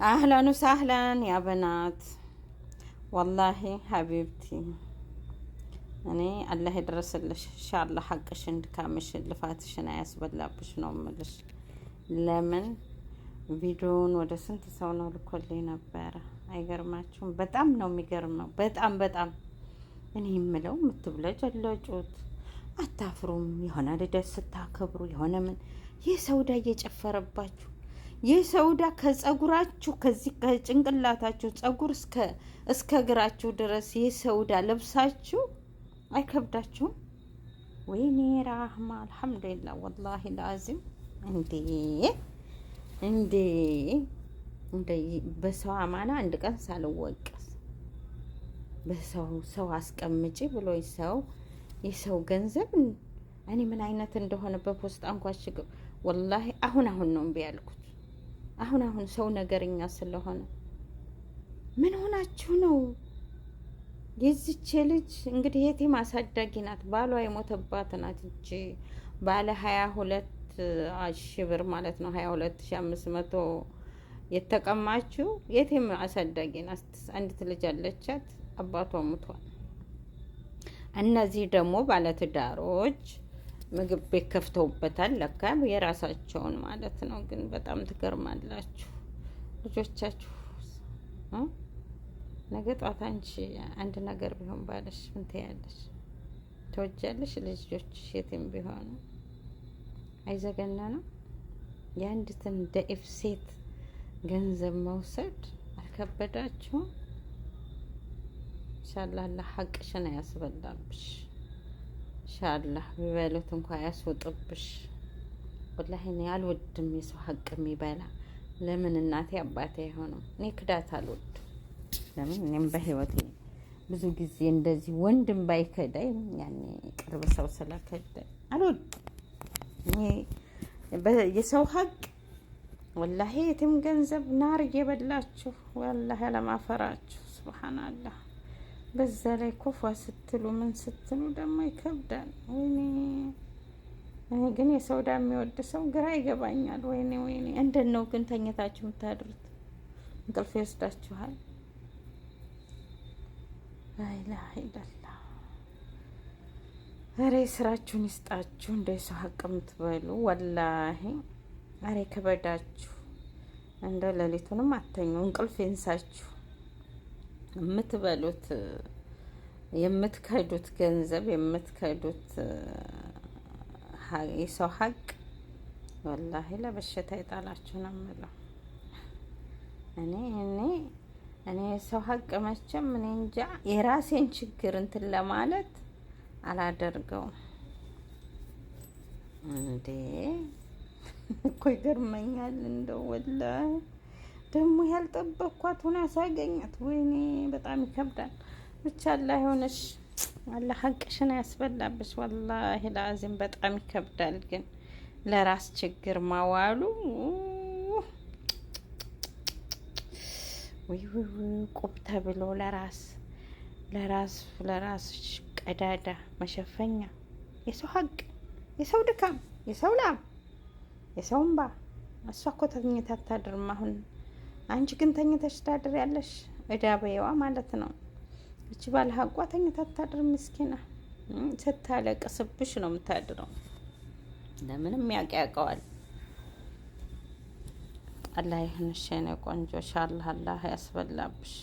አህለን ወሳህለን ያ በናት ወላሂ ሀቢብቲ እኔ አላህ ይድረስልሽ ኢንሻአላህ ሐቅሽን ድካምሽን ልፋትሽን አያስበላብሽ ነው የምልሽ። ለምን ቪዲዮውን ወደ ስንት ሰው ነው ልኮልኝ ነበረ። አይገርማችሁም? በጣም ነው የሚገርመው። በጣም እኔ የምለው የምትብለጨለጩት አታፍሩም? የሆነ ልደት ስታከብሩ የሆነ ምን የሰውዳ እየጨፈረባችሁ የሰውዳ ከጸጉራችሁ ከዚህ ከጭንቅላታችሁ ጸጉር እስከ እግራችሁ ድረስ የሰውዳ ለብሳችሁ አይከብዳችሁም? ወይኔ ራህማ አልሐምዱሊላህ ወላሂ ላዚም እንዴ በሰው አማና አንድ ቀን ሳልወቀስ ሰው አስቀምጪ ብሎ የሰው ገንዘብ እኔ ምን አይነት እንደሆነ በፖስት አንኳሽገው ወላሂ አሁን ነው እምቢ ያልኩት። አሁን ሰው ነገርኛ ስለሆነ ምን ሆናችሁ ነው? የዚች ልጅ እንግዲህ የቲም አሳዳጊ ናት። ባሏ የሞተባት ናት። እቺ ባለ 22,000 ብር ማለት ነው 22,500 የተቀማችው የቲም አሳዳጊ ናት። አንዲት ልጅ አለቻት፣ አባቷ ሞቷል። እነዚህ ደግሞ ባለትዳሮች ምግብ ቤት ከፍተውበታል። ለካ የራሳቸውን ማለት ነው። ግን በጣም ትገርማላችሁ ልጆቻችሁ። ነገ ጧት አንቺ አንድ ነገር ቢሆን ባለሽ ምን ትያለሽ? ተወጃለሽ? ልጆችሽ የትም ቢሆኑ አይዘገነንም? የአንዲትን ደኢፍ ሴት ገንዘብ መውሰድ አልከበዳችሁም? ኢንሻአላህ አላህ ሐቅሽን አያስበላብሽ። ኢንሻአላህ ቢበሉት እንኳን ያስወጥብሽ። ወላሂ እኔ አልወድም የሰው ሐቅ የሚበላ። ለምን እናቴ አባቴ አይሆንም? እኔ ክዳት አልወድም። ለምን እኔም በህይወቴ ብዙ ጊዜ እንደዚህ ወንድም ባይከዳኝ ያኔ ቅርብ ሰው ስለከዳኝ አልወድም። እኔ የሰው ሐቅ ወላሂ የትም ገንዘብ ናር እየበላችሁ ወላሂ አለማፈራችሁ ሱብሃንአላህ። በዛ ላይ ኮፋ ስትሉ ምን ስትሉ ደግሞ ይከብዳል። ወይኔ እኔ ግን የሰውዳ የሚወድ ሰው ግራ ይገባኛል። ወይኔ እንደት ነው ግን ተኝታችሁ የምታድሩት? እንቅልፍ ይወስዳችኋል? ላኢላሀ ኢለላህ። ኧረ ስራችሁን ይስጣችሁ። እንደ ሰው ሀቅ የምትበሉ ወላሂ ኧረ ከበዳችሁ። እንደ ሌሊቱንም አተኙ፣ እንቅልፍ ይንሳችሁ። የምትበሉት የምትከዱት ገንዘብ የምትከዱት የሰው ሀቅ ወላሂ ለበሽታ ይጣላችሁ ነው የምለው። እኔ የሰው ሀቅ መቼም እኔ እንጃ የራሴን ችግር እንትን ለማለት አላደርገውም። እንዴ እኮ ይገርመኛል። እንደው ወላሂ ደግሞ ያልጠበቅኳት ሆና ሳገኛት ወይኔ በጣም ይከብዳል። ብቻ አላህ ይሆንሽ፣ አላህ ሐቅሽን ያስበላብሽ። ወላሂ ላዚም በጣም ይከብዳል። ግን ለራስ ችግር ማዋሉ ወይ ቁብ ተብሎ ለራስ ቀዳዳ መሸፈኛ የሰው ሀቅ፣ የሰው ድካም፣ የሰው ላም፣ የሰው እንባ። እሷ እኮ ተኝታ አታድርም። አሁን አንቺ ግን ተኝተሽ ታድር ያለሽ እዳ በየዋ ማለት ነው። እቺ ባለ ሀቋ ተኝታ አታድርም። ምስኪና ስታለቅስብሽ ነው የምታድረው። ለምንም ያውቀዋል። አላህ ይህንሽ የኔ ቆንጆ ኢንሻአላህ አላህ ያስበላብሽ።